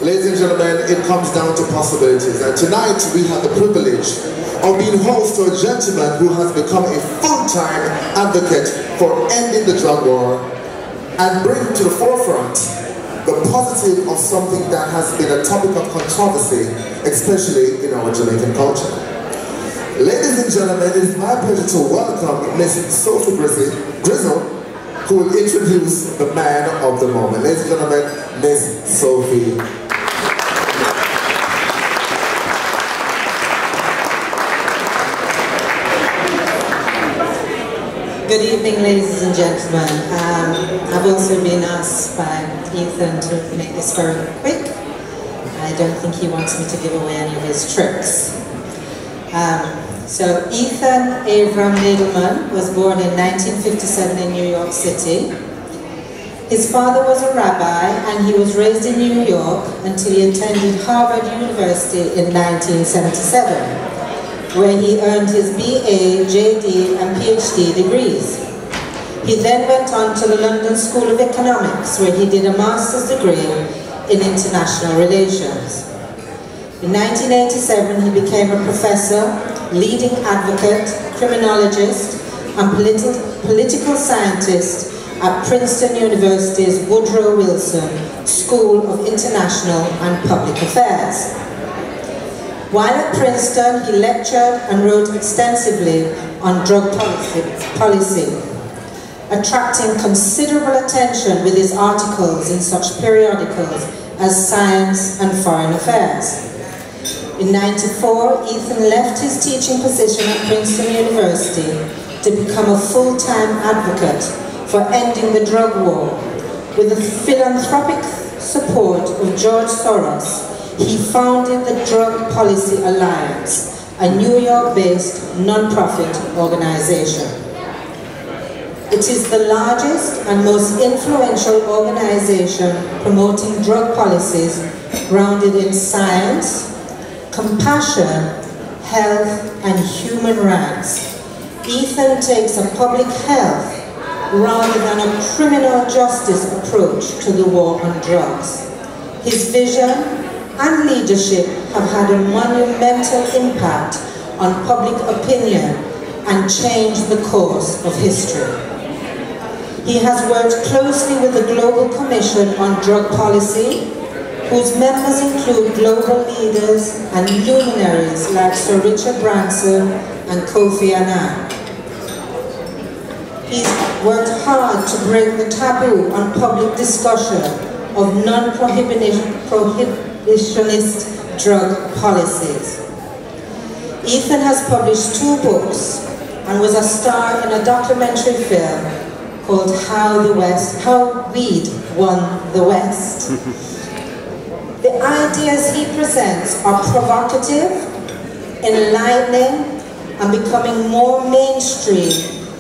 Ladies and gentlemen, it comes down to possibilities. And tonight we have the privilege of being host to a gentleman who has become a full-time advocate for ending the drug war and bring to the forefront the positive of something that has been a topic of controversy, especially in our Jamaican culture. Ladies and gentlemen, it is my pleasure to welcome Miss Sophie Grizzle, who will introduce the man of the moment. Ladies and gentlemen, Miss Sophie. Good evening, ladies and gentlemen. I've also been asked by Ethan to make this very quick. I don't think he wants me to give away any of his tricks. So Ethan Avram Nadelmann was born in 1957 in New York City. His father was a rabbi and he was raised in New York until he attended Harvard University in 1977. Where he earned his BA, JD, and PhD degrees. He then went on to the London School of Economics, where he did a master's degree in international relations. In 1987, he became a professor, leading advocate, criminologist, and political scientist at Princeton University's Woodrow Wilson School of International and Public Affairs. While at Princeton, he lectured and wrote extensively on drug policy, attracting considerable attention with his articles in such periodicals as Science and Foreign Affairs. In '94, Ethan left his teaching position at Princeton University to become a full-time advocate for ending the drug war. With the philanthropic support of George Soros, he founded the Drug Policy Alliance, a New York-based non-profit organization. It is the largest and most influential organization promoting drug policies grounded in science, compassion, health, and human rights. Ethan takes a public health rather than a criminal justice approach to the war on drugs. His vision and leadership have had a monumental impact on public opinion and changed the course of history. He has worked closely with the Global Commission on Drug Policy, whose members include global leaders and luminaries like Sir Richard Branson and Kofi Annan. He's worked hard to break the taboo on public discussion of non-prohibitionist drug policies. Ethan has published 2 books and was a star in a documentary film called How Weed Won the West. The ideas he presents are provocative, enlightening, and becoming more mainstream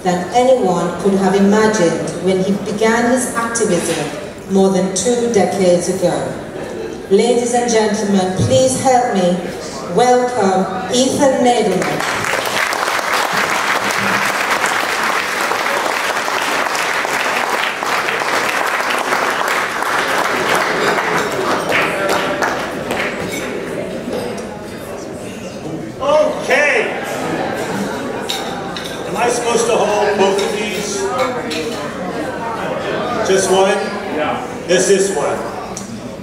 than anyone could have imagined when he began his activism more than 2 decades ago. Ladies and gentlemen, please help me welcome Ethan Nadelmann. Okay. Am I supposed to hold both of these? Just one? Yeah. This one.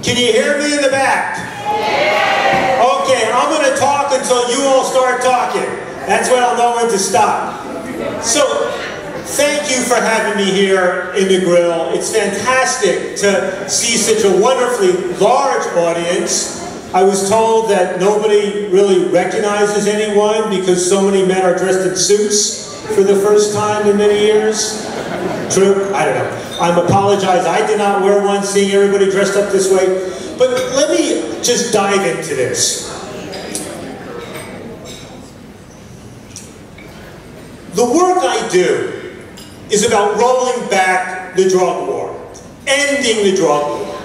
Can you hear me in the back? Yeah. Okay, I'm going to talk until you all start talking. That's when I'll know when to stop. So, thank you for having me here in Negril. It's fantastic to see such a wonderfully large audience. I was told that nobody really recognizes anyone because so many men are dressed in suits for the first time in many years. True? I don't know. I apologize. I did not wear one, seeing everybody dressed up this way. But let me just dive into this. The work I do is about rolling back the drug war, ending the drug war.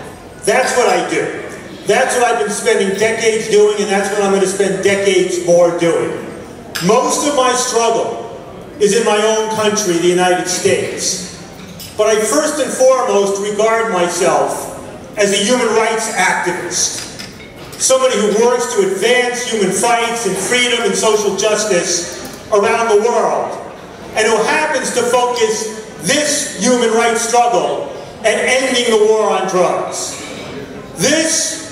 That's what I do. That's what I've been spending decades doing, and that's what I'm going to spend decades more doing. Most of my struggle is in my own country, the United States. But I first and foremost regard myself as a human rights activist, somebody who works to advance human rights and freedom and social justice around the world, and who happens to focus this human rights struggle at ending the war on drugs. This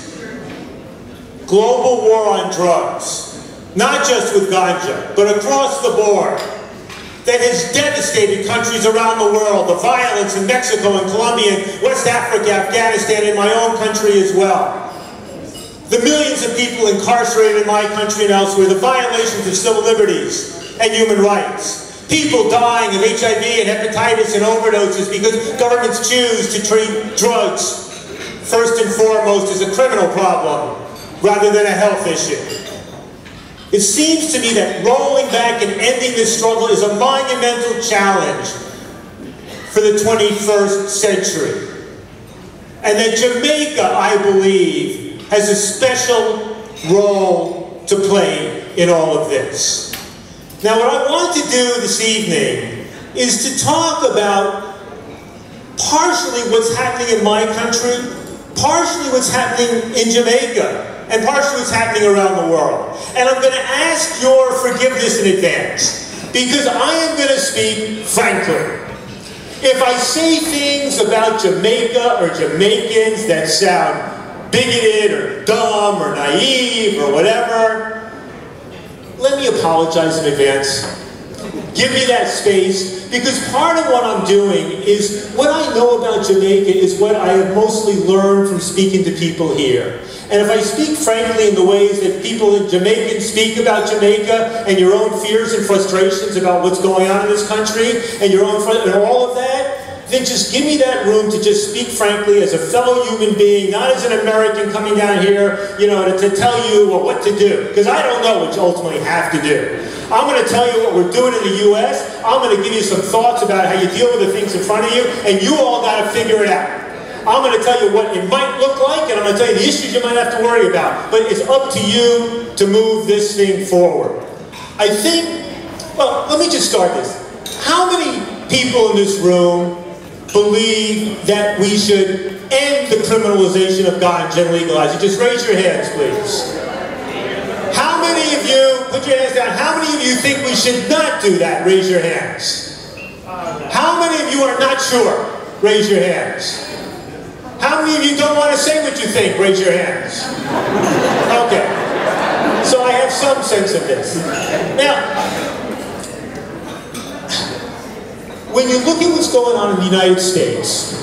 global war on drugs, not just with ganja, but across the board, that has devastated countries around the world, the violence in Mexico and Colombia, and West Africa, Afghanistan, and my own country as well. The millions of people incarcerated in my country and elsewhere, the violations of civil liberties and human rights. People dying of HIV and hepatitis and overdoses because governments choose to treat drugs, first and foremost, as a criminal problem rather than a health issue. It seems to me that rolling back and ending this struggle is a monumental challenge for the 21st century. And that Jamaica, I believe, has a special role to play in all of this. Now, what I want to do this evening is to talk about partially what's happening in my country, partially what's happening in Jamaica, and partially what's happening around the world. And I'm going to ask your forgiveness in advance, because I am going to speak frankly. If I say things about Jamaica or Jamaicans that sound bigoted or dumb or naive or whatever, let me apologize in advance. Give me that space, because part of what I'm doing is, what I know about Jamaica is what I have mostly learned from speaking to people here. And if I speak frankly in the ways that people in Jamaica speak about Jamaica, and your own fears and frustrations about what's going on in this country, and your own and all of that, then just give me that room to just speak frankly as a fellow human being, not as an American coming down here, you know, to tell you what to do. Because I don't know what you ultimately have to do. I'm going to tell you what we're doing in the U.S. I'm going to give you some thoughts about how you deal with the things in front of you, and you all got to figure it out. I'm going to tell you what it might look like, and I'm going to tell you the issues you might have to worry about. But it's up to you to move this thing forward. I think, well, let me just start this. How many people in this room believe that we should end the criminalization of ganja and legalize it? Just raise your hands, please. How many of you, put your hands down, how many of you think we should not do that? Raise your hands. How many of you are not sure? Raise your hands. How many of you don't want to say what you think? Raise your hands. Okay. So I have some sense of this. Now, when you look at what's going on in the United States,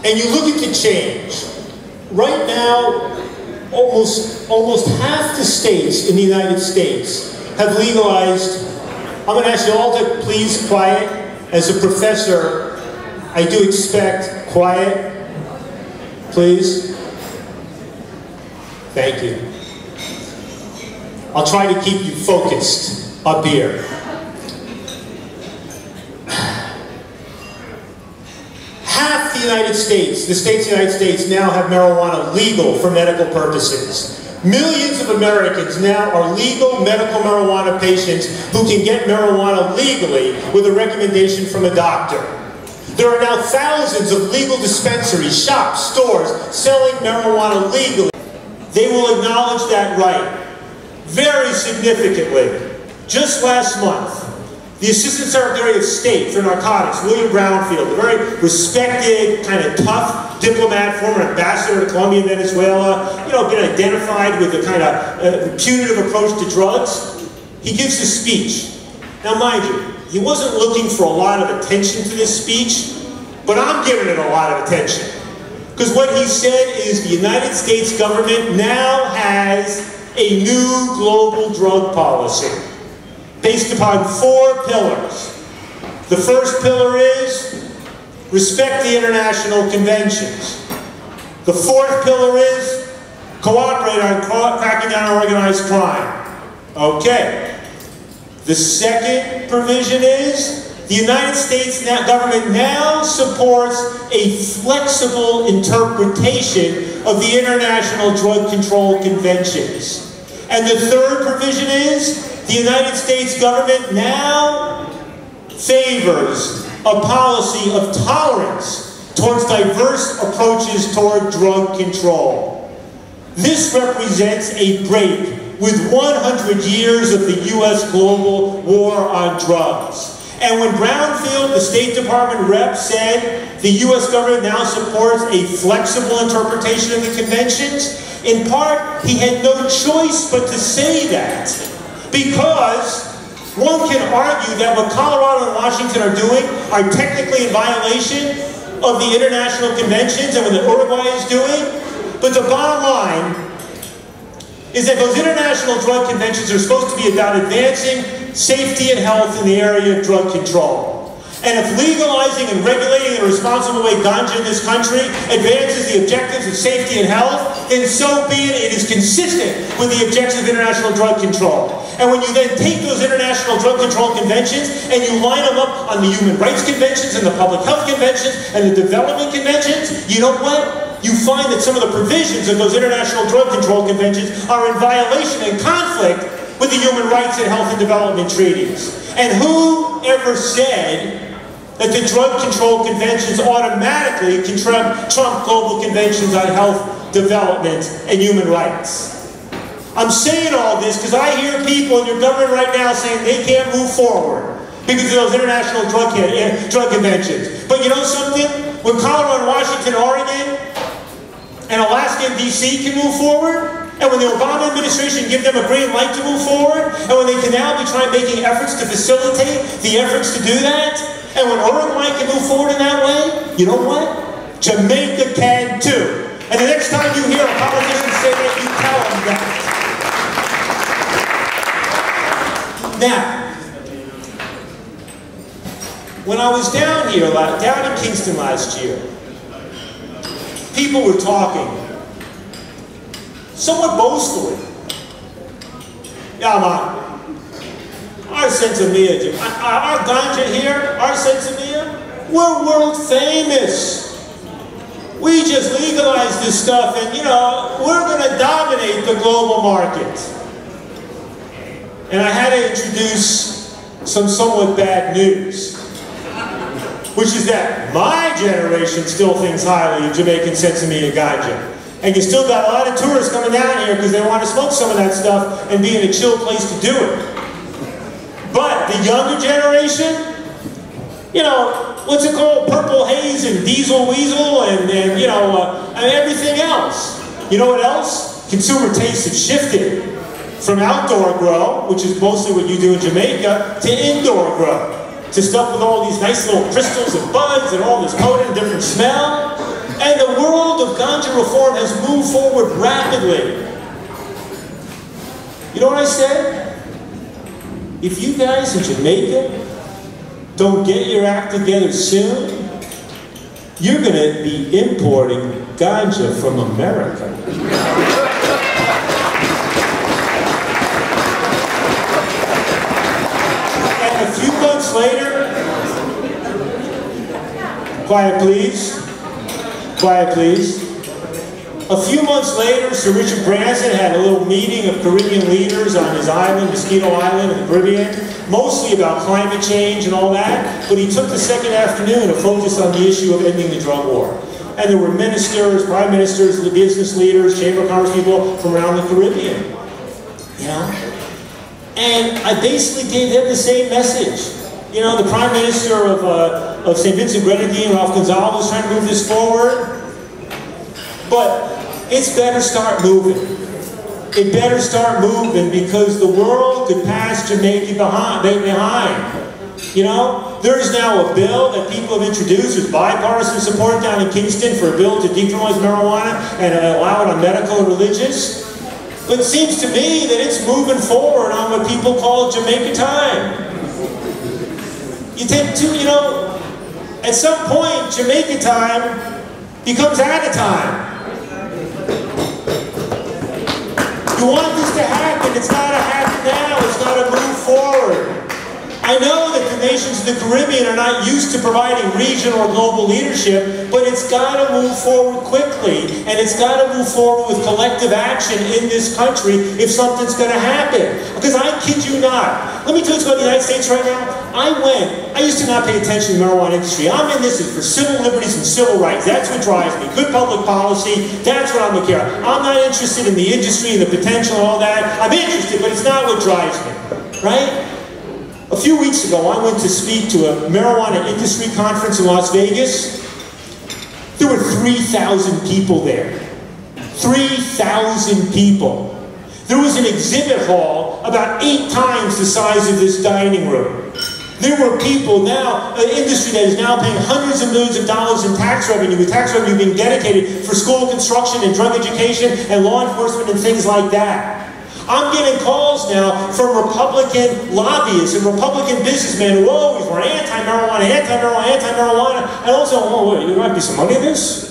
and you look at the change, right now, almost half the states in the United States have legalized. I'm going to ask you all to please quiet. As a professor, I do expect quiet, please. Thank you. I'll try to keep you focused up here. Half the United States, the states of the United States now have marijuana legal for medical purposes. Millions of Americans now are legal medical marijuana patients who can get marijuana legally with a recommendation from a doctor. There are now thousands of legal dispensaries, shops, stores selling marijuana legally. They will acknowledge that right very significantly. Just last month, the Assistant Secretary of State for Narcotics, William Brownfield, a very respected, kind of tough diplomat, former ambassador to Colombia and Venezuela, you know, been identified with a kind of punitive approach to drugs, he gives his speech. Now, mind you, he wasn't looking for a lot of attention to this speech, but I'm giving it a lot of attention. Because what he said is the United States government now has a new global drug policy based upon 4 pillars. The first pillar is respect the international conventions. The 4th pillar is cooperate on cracking down on organized crime. Okay. The second provision is the United States government now supports a flexible interpretation of the international drug control conventions. And the third provision is the United States government now favors a policy of tolerance towards diverse approaches toward drug control. This represents a break with 100 years of the U.S. global war on drugs. And when Brownfield, the State Department rep, said the U.S. government now supports a flexible interpretation of the conventions, in part, he had no choice but to say that. Because one can argue that what Colorado and Washington are doing are technically in violation of the international conventions and what Uruguay is doing. But the bottom line is that those international drug conventions are supposed to be about advancing safety and health in the area of drug control. And if legalizing and regulating in a responsible way ganja in this country advances the objectives of safety and health, then so be it. It is consistent with the objectives of international drug control. And when you then take those international drug control conventions and you line them up on the human rights conventions and the public health conventions and the development conventions, you know what? You find that some of the provisions of those international drug control conventions are in violation and conflict with the human rights and health and development treaties. And who ever said that the drug control conventions automatically can trump global conventions on health, development, and human rights? I'm saying all this because I hear people in your government right now saying they can't move forward because of those international drug conventions. But you know something? When Colorado and Washington, Oregon, and Alaska and D.C. can move forward, and when the Obama administration give them a green light to move forward, and when they can now be making efforts to facilitate the efforts to do that, and when Uruguay can move forward in that way, you know what? Jamaica can too. And the next time you hear a politician say that, you tell them that. Now, when I was down here, down in Kingston last year, people were talking somewhat boastfully. Yeah, man, our Sensimilla, our ganja here, our Sensimilla, we're world famous. We just legalized this stuff and, you know, we're going to dominate the global market. And I had to introduce some somewhat bad news, which is that my generation still thinks highly of Jamaican Sensimilla ganja. And you still got a lot of tourists coming down here because they want to smoke some of that stuff and be in a chill place to do it. But the younger generation, you know, what's it called? Purple haze and diesel weasel and you know, and everything else. You know what else? Consumer tastes have shifted from outdoor grow, which is mostly what you do in Jamaica, to indoor grow. To stuff with all these nice little crystals and buds and all this coating and different smell. And the world of ganja reform has moved forward rapidly. You know what I said? If you guys in Jamaica don't get your act together soon, you're going to be importing ganja from America. And a few months later, quiet please. Quiet, please. A few months later, Sir Richard Branson had a little meeting of Caribbean leaders on his island, Mosquito Island in the Caribbean, mostly about climate change and all that, but he took the second afternoon to focus on the issue of ending the drug war. And there were ministers, prime ministers, business leaders, chamber of commerce people from around the Caribbean. You know? And I basically gave them the same message. You know, the Prime Minister of St. Vincent Grenadine, Ralph Gonzalez, was trying to move this forward. But it's better start moving. It better start moving because the world could pass Jamaica behind. You know, there's now a bill that people have introduced. There's bipartisan support down in Kingston for a bill to decriminalize marijuana and allow it on medical and religious. But it seems to me that it's moving forward on what people call Jamaica time. You take two, you know, at some point, Jamaica time becomes Anna time. You want this to happen, it's got to happen now, it's got to move forward. I know that American nations in the Caribbean are not used to providing regional or global leadership, but it's got to move forward quickly, and it's got to move forward with collective action in this country if something's going to happen. Because I kid you not, let me tell you about the United States right now. I used to not pay attention to the marijuana industry. I'm in this for civil liberties and civil rights. That's what drives me. Good public policy, that's what I'm looking at. I'm not interested in the industry and the potential and all that. I'm interested, but it's not what drives me, right? A few weeks ago, I went to speak to a marijuana industry conference in Las Vegas. There were 3,000 people there. 3,000 people. There was an exhibit hall about 8 times the size of this dining room. There were people now, an industry that is now paying hundreds of millions of dollars in tax revenue, with tax revenue being dedicated for school construction and drug education and law enforcement and things like that. I'm getting calls now from Republican lobbyists and Republican businessmen who always were anti-marijuana, anti-marijuana, anti-marijuana, and also, oh, wait, there might be some money in this?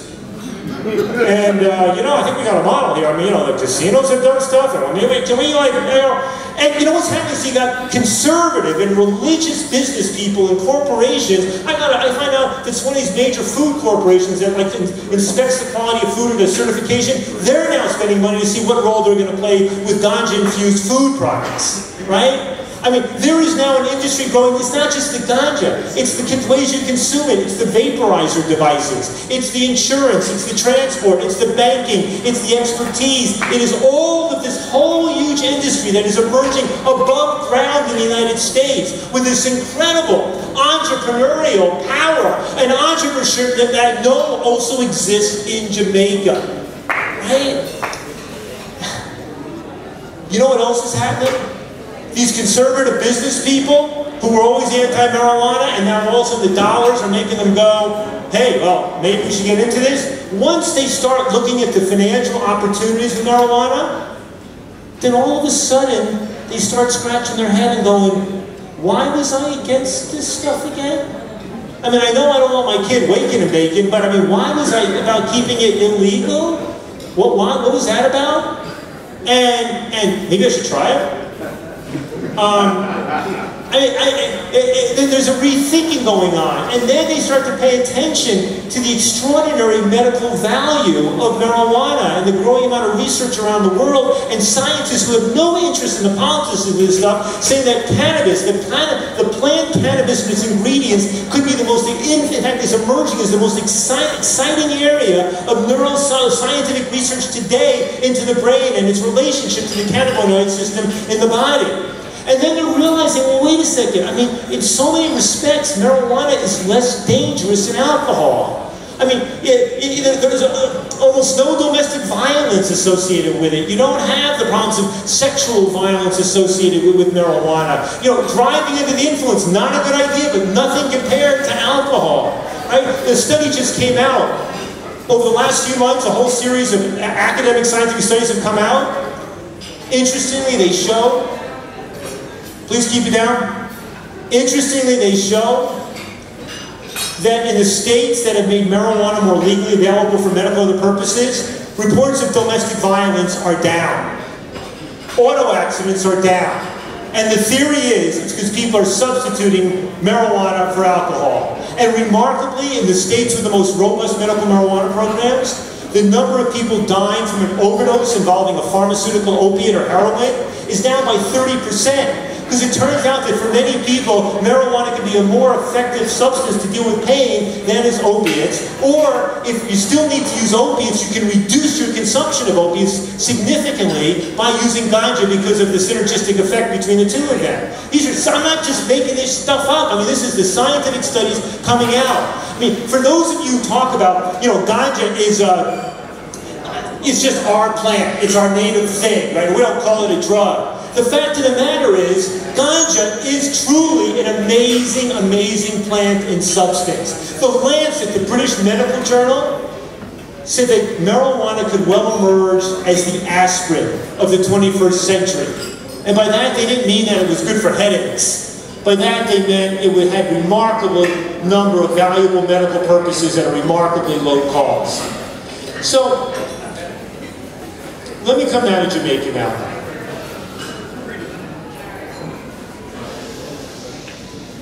And, you know, I think we got a model here. I mean, you know, the casinos have done stuff, and I mean, can we, like, you know, and you know what's happening is you got conservative and religious business people and corporations. I find out that it's one of these major food corporations that, like, inspects the quality of food and does certification. They're now spending money to see what role they're going to play with ganja-infused food products, right? I mean, there is now an industry growing. It's not just the ganja. It's the ways you consume it. It's the vaporizer devices. It's the insurance. It's the transport. It's the banking. It's the expertise. It is all of this whole huge industry that is emerging above ground in the United States with this incredible entrepreneurial power and entrepreneurship that I know also exists in Jamaica. Right? You know what else is happening? These conservative business people who were always anti-marijuana, and now also the dollars are making them go, hey, well, maybe we should get into this. Once they start looking at the financial opportunities of marijuana, then all of a sudden they start scratching their head and going, why was I against this stuff again? I mean, I know I don't want my kid waking and baking, but I mean, why was I about keeping it illegal? What was that about? And maybe I should try it. There's a rethinking going on, and then they start to pay attention to the extraordinary medical value of marijuana and the growing amount of research around the world, and scientists who have no interest in the politics of this stuff saying that cannabis, the plant cannabis and its ingredients could be the most, in fact, it's emerging as the most exciting area of neuroscientific research today into the brain and its relationship to the cannabinoid system in the body. And then they're realizing, well, wait a second, I mean, in so many respects, marijuana is less dangerous than alcohol. I mean, there's almost no domestic violence associated with it. You don't have the problems of sexual violence associated with marijuana. You know, driving under the influence, not a good idea, but nothing compared to alcohol. Right? The study just came out. Over the last few months, a whole series of academic scientific studies have come out. Interestingly, they show, please keep it down. Interestingly, they show that in the states that have made marijuana more legally available for medical other purposes, reports of domestic violence are down. Auto accidents are down. And the theory is it's because people are substituting marijuana for alcohol. And remarkably, in the states with the most robust medical marijuana programs, the number of people dying from an overdose involving a pharmaceutical opiate or heroin is down by 30%. Because it turns out that for many people, marijuana can be a more effective substance to deal with pain than is opiates. Or, if you still need to use opiates, you can reduce your consumption of opiates significantly by using ganja because of the synergistic effect between the two of them. I'm not just making this stuff up. I mean, this is the scientific studies coming out. I mean, for those of you who talk about, you know, ganja is it's just our plant. It's our native thing, right? We don't call it a drug. The fact of the matter is, ganja is truly an amazing, amazing plant and substance. The Lancet, the British Medical Journal, said that marijuana could well emerge as the aspirin of the 21st century. And by that, they didn't mean that it was good for headaches. By that, they meant it would have a remarkable number of valuable medical purposes at a remarkably low cost. So, let me come down to Jamaica now.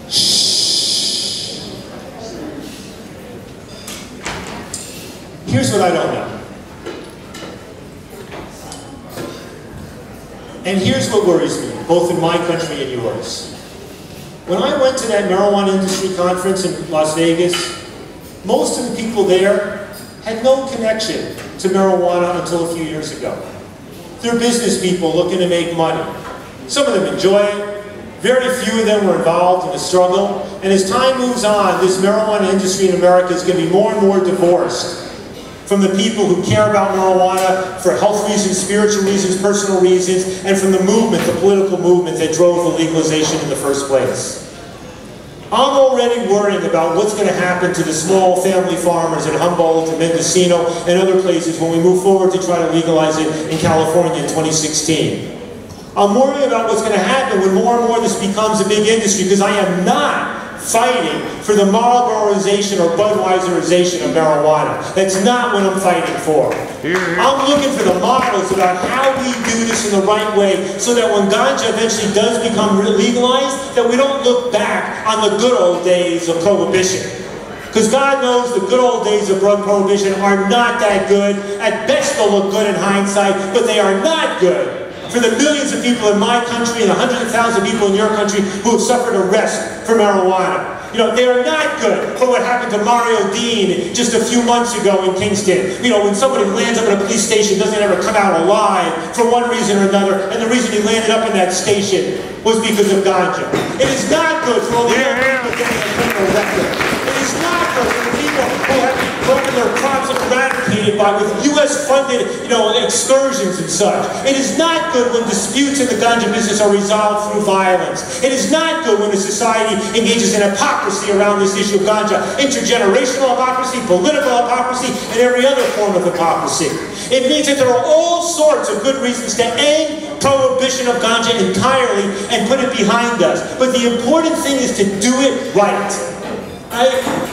Shh. Here's what I don't know. And here's what worries me, both in my country and yours. When I went to that marijuana industry conference in Las Vegas, most of the people there had no connection to marijuana until a few years ago. They're business people looking to make money. Some of them enjoy it. Very few of them were involved in the struggle. And as time moves on, this marijuana industry in America is going to be more and more divorced from the people who care about marijuana for health reasons, spiritual reasons, personal reasons, and from the movement, the political movement that drove the legalization in the first place. I'm already worrying about what's going to happen to the small family farmers in Humboldt and Mendocino and other places when we move forward to try to legalize it in California in 2016. I'm worrying about what's going to happen when more and more this becomes a big industry, because I am not fighting for the Marlboroization or Budweiserization of marijuana. That's not what I'm fighting for. I'm looking for the models about how we do this in the right way so that when ganja eventually does become legalized, that we don't look back on the good old days of prohibition. Because God knows the good old days of drug prohibition are not that good. At best they'll look good in hindsight, but they are not good for the millions of people in my country and the hundreds of thousands of people in your country who have suffered arrest for marijuana. You know, they are not good for what happened to Mario Dean just a few months ago in Kingston. You know, when somebody lands up in a police station, doesn't ever come out alive for one reason or another, and the reason he landed up in that station was because of ganja. It is not good for all the young people getting a criminal record. It is not good for the people who have broken their crops eradicated by with U.S.-funded, excursions and such. It is not good when disputes in the ganja business are resolved through violence. It is not good when a society engages in hypocrisy around this issue of ganja. Intergenerational hypocrisy, political hypocrisy, and every other form of hypocrisy. It means that there are all sorts of good reasons to end prohibition of ganja entirely and put it behind us. But the important thing is to do it right.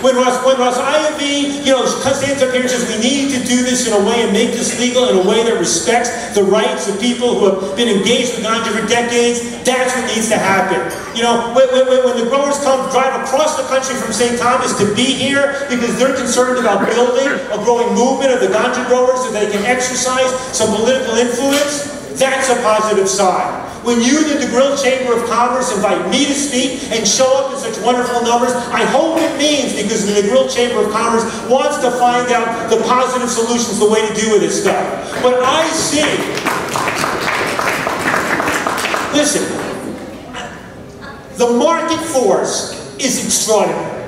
When Ross Ivy, stands up here and says we need to do this in a way and make this legal in a way that respects the rights of people who have been engaged with ganja for decades, that's what needs to happen. When the growers drive across the country from St. Thomas to be here because they're concerned about building a growing movement of the ganja growers so they can exercise some political influence, that's a positive sign. When you, the Negril Chamber of Commerce, invite me to speak and show up in such wonderful numbers, I hope it means because the Negril Chamber of Commerce wants to find out the positive solutions, the way to do with this stuff. But I see, listen, the market force is extraordinary.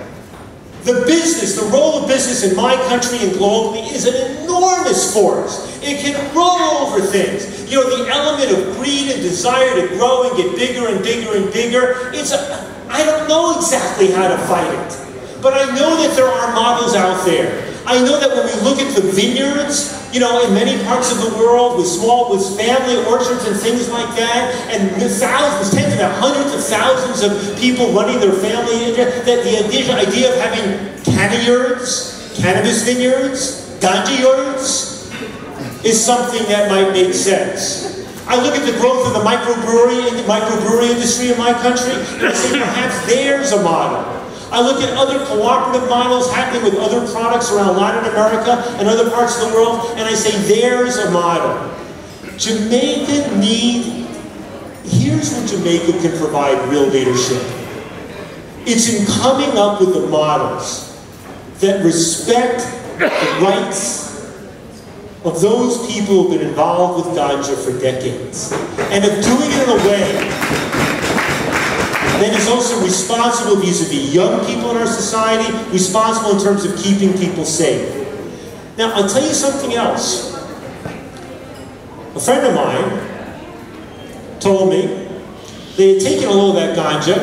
The role of business in my country and globally is an enormous force. It can roll over things. The element of greed and desire to grow and get bigger and bigger and bigger, I don't know exactly how to fight it. But I know that there are models out there. I know that when we look at the vineyards, in many parts of the world with family orchards and things like that, and thousands, tens of hundreds of thousands of people running their family, that the idea of having cannabis vineyards, ganja yards, is something that might make sense. I look at the growth of the microbrewery industry in my country, and I say perhaps there's a model. I look at other cooperative models happening with other products around Latin America and other parts of the world, and I say there's a model. Here's where Jamaica can provide real leadership. It's in coming up with the models that respect the rights of those people who have been involved with ganja for decades, and of doing it in a way that is also responsible vis-a-vis young people in our society, responsible in terms of keeping people safe. Now, I'll tell you something else. A friend of mine told me they had taken a load of that ganja,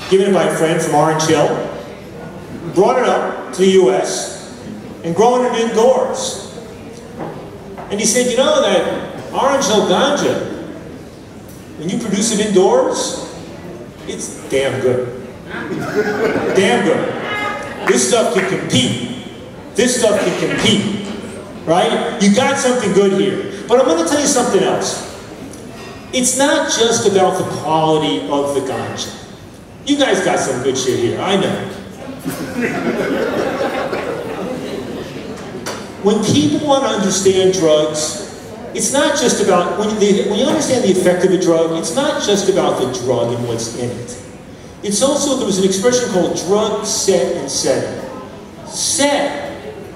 given it by a friend from Orange Hill, brought it up to the U.S., and growing it indoors. And he said, that Orange Hill ganja, when you produce it indoors, it's damn good. Damn good. This stuff can compete. This stuff can compete. Right? You got something good here. But I'm going to tell you something else. It's not just about the quality of the ganja. You guys got some good shit here, I know. when people want to understand drugs, it's not just about, when you understand the effect of a drug, it's not just about the drug and what's in it. It's also, there was an expression called drug set and setting. Set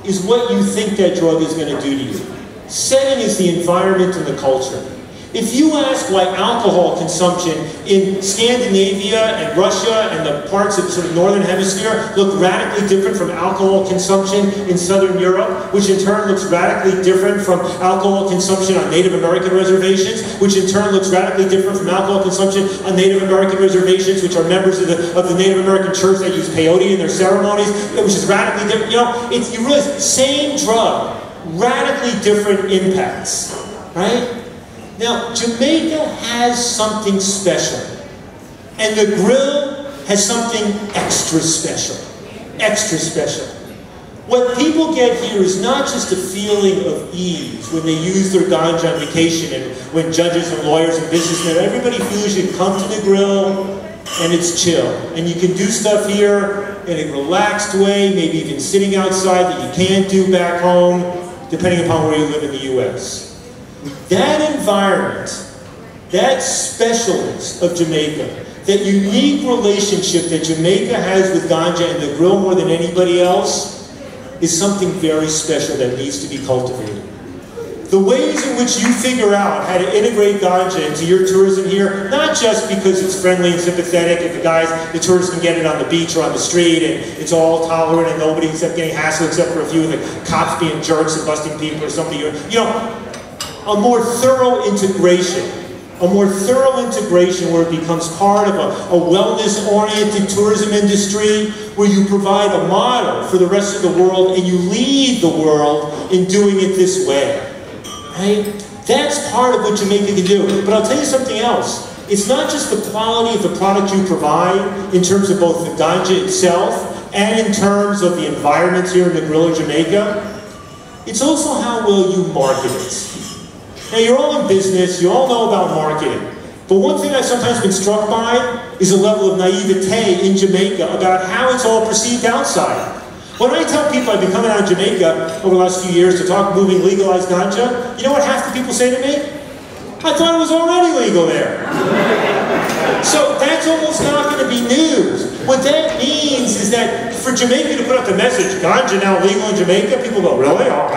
is what you think that drug is going to do to you. Setting is the environment and the culture. If you ask why alcohol consumption in Scandinavia and Russia and the parts of the sort of northern hemisphere look radically different from alcohol consumption in southern Europe, which in turn looks radically different from alcohol consumption on Native American reservations, which in turn looks radically different from alcohol consumption on Native American reservations, which are members of the Native American church that use peyote in their ceremonies, which is radically different. You know, you realize, same drug, radically different impacts, right? Now, Jamaica has something special, and Negril has something extra special, extra special. What people get here is not just a feeling of ease when they use their ganja on vacation and when judges and lawyers and businessmen, everybody feels you can come to Negril and it's chill. And you can do stuff here in a relaxed way, maybe even sitting outside that you can't do back home, depending upon where you live in the U.S. That environment, that specialness of Jamaica, that unique relationship that Jamaica has with ganja and Negril more than anybody else, is something very special that needs to be cultivated. The ways in which you figure out how to integrate ganja into your tourism here, not just because it's friendly and sympathetic and the tourists can get it on the beach or on the street and it's all tolerant and nobody except getting hassled except for a few of the cops being jerks and busting people or something. You know, a more thorough integration where it becomes part of a wellness-oriented tourism industry, where you provide a model for the rest of the world and you lead the world in doing it this way. Right? That's part of what Jamaica can do. But I'll tell you something else. It's not just the quality of the product you provide in terms of both the ganja itself and in terms of the environment here in Negril or Jamaica. It's also how well you market it. Now, you're all in business, you all know about marketing. But one thing I've sometimes been struck by is a level of naivete in Jamaica about how it's all perceived outside. When I tell people I've been coming out of Jamaica over the last few years to talk moving legalized ganja, you know what half the people say to me? I thought it was already legal there. So that's almost not going to be news. What that means is that for Jamaica to put out the message, ganja now legal in Jamaica, people go, really? Oh,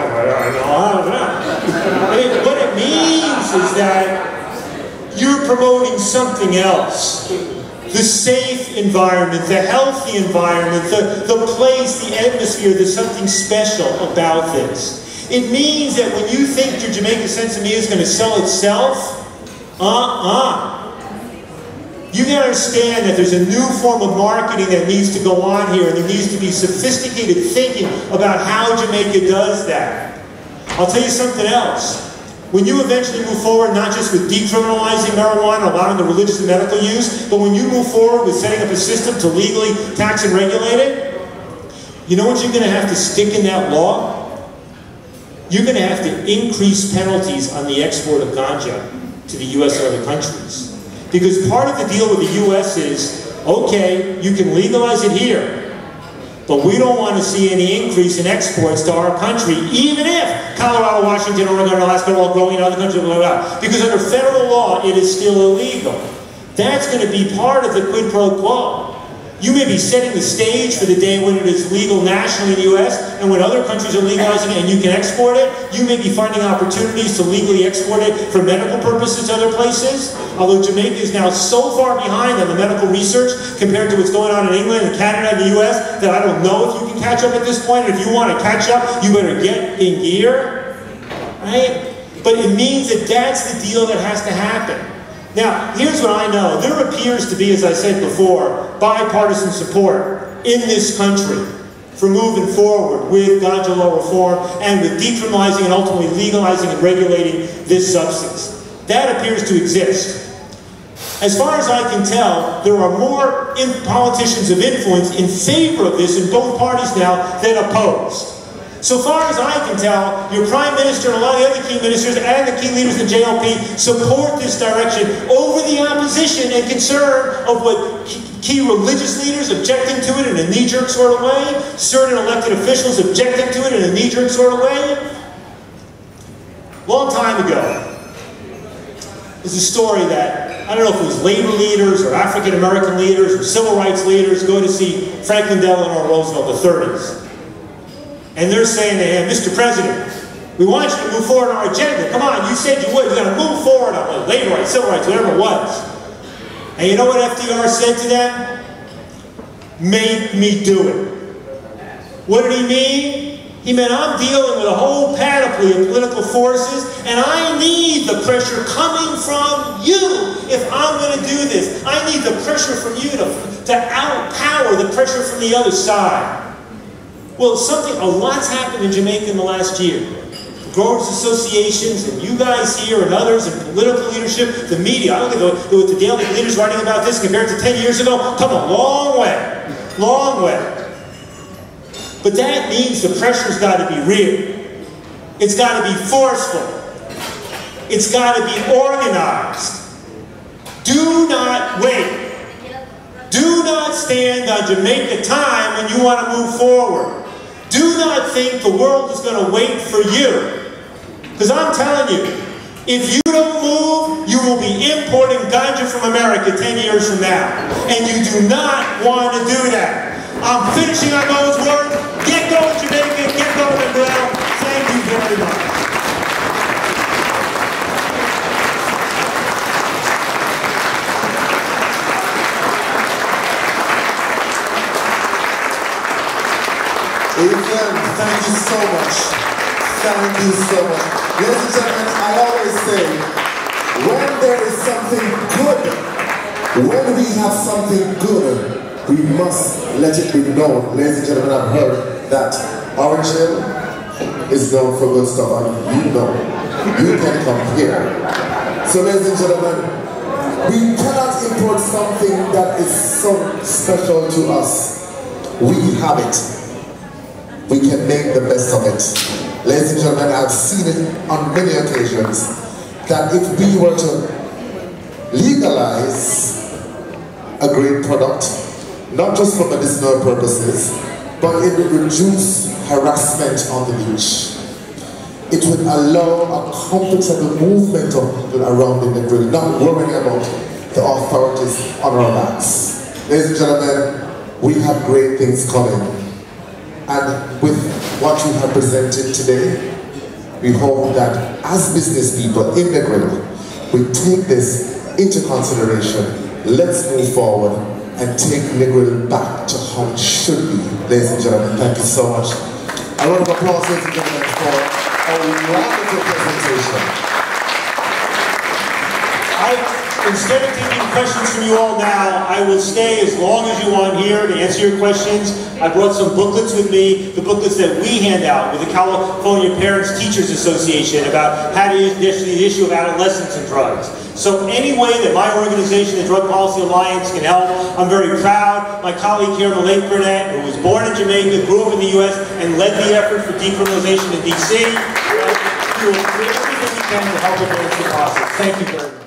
I mean, what it means is that you're promoting something else. The safe environment, the healthy environment, the place, the atmosphere, there's something special about this. It means that when you think your Jamaican Sesame is going to sell itself, you can understand that there's a new form of marketing that needs to go on here, and there needs to be sophisticated thinking about how Jamaica does that. I'll tell you something else. When you eventually move forward, not just with decriminalizing marijuana, allowing the religious and medical use, but when you move forward with setting up a system to legally tax and regulate it, you know what you're going to have to stick in that law? You're going to have to increase penalties on the export of ganja to the U.S. and other countries. Because part of the deal with the U.S. is, okay, you can legalize it here, but we don't want to see any increase in exports to our country, even if Colorado, Washington, Oregon, Alaska are all growing in other countries, blah, blah, blah. Because under federal law, it is still illegal. That's going to be part of the quid pro quo. You may be setting the stage for the day when it is legal nationally in the U.S., and when other countries are legalizing it and you can export it, you may be finding opportunities to legally export it for medical purposes to other places. Although Jamaica is now so far behind on the medical research compared to what's going on in England and Canada and the U.S. that I don't know if you can catch up at this point. And if you want to catch up, you better get in gear, right? But it means that that's the deal that has to happen. Now, here's what I know. There appears to be, as I said before, bipartisan support in this country for moving forward with ganja law reform and with decriminalizing and ultimately legalizing and regulating this substance. That appears to exist. As far as I can tell, there are more politicians of influence in favor of this in both parties now than opposed. So far as I can tell, your Prime Minister and a lot of the other key ministers and the key leaders in JLP support this direction over the opposition and concern of what key religious leaders objecting to it in a knee-jerk sort of way, certain elected officials objecting to it in a knee-jerk sort of way. Long time ago, there's a story that, I don't know if it was labor leaders or African-American leaders or civil rights leaders go to see Franklin Delano Roosevelt in the 30s. And they're saying to him, Mr. President, we want you to move forward on our agenda. Come on, you said you would. We're going to move forward on labor rights, civil rights, whatever it was. And you know what FDR said to them? Make me do it. What did he mean? He meant, I'm dealing with a whole panoply of political forces, and I need the pressure coming from you if I'm going to do this. I need the pressure from you to outpower the pressure from the other side. Well, a lot's happened in Jamaica in the last year. The growers associations and you guys here and others and political leadership, the media, I don't think what the daily leaders writing about this compared to 10 years ago, come a long way, long way. But that means the pressure's got to be real. It's got to be forceful. It's got to be organized. Do not wait. Do not stand on Jamaica time when you want to move forward. Do not think the world is going to wait for you. Because I'm telling you, if you don't move, you will be importing ganja from America 10 years from now. And you do not want to do that. I'm finishing on those words. Get going, Jamaica. Get going, Negril. Thank you very much. Amen. Thank you so much. Thank you so much. Ladies and gentlemen, I always say, when there is something good, when we have something good, we must let it be known. Ladies and gentlemen, I've heard that Orange Hill is known for good stuff, and you know, you can come here. So ladies and gentlemen, we cannot import something that is so special to us. We have it. We can make the best of it. Ladies and gentlemen, I've seen it on many occasions that if we were to legalize a great product, not just for medicinal purposes, but it would reduce harassment on the beach. It would allow a comfortable movement of people around the Negril, not worrying about the authorities on our backs. Ladies and gentlemen, we have great things coming. And with what you have presented today, we hope that as business people in Negril, we take this into consideration. Let's move forward and take Negril back to how it should be. Ladies and gentlemen, thank you so much. A round of applause, ladies and gentlemen, for a wonderful presentation. Instead of taking questions from you all now, I will stay as long as you want here to answer your questions. I brought some booklets with me, the booklets that we hand out with the California Parents Teachers Association about how to address the issue of adolescence and drugs. So any way that my organization, the Drug Policy Alliance, can help, I'm very proud. My colleague here, Malek Burnett, who was born in Jamaica, grew up in the U.S., and led the effort for decriminalization in D.C. We will do everything we can to help advance the process. Thank you very much.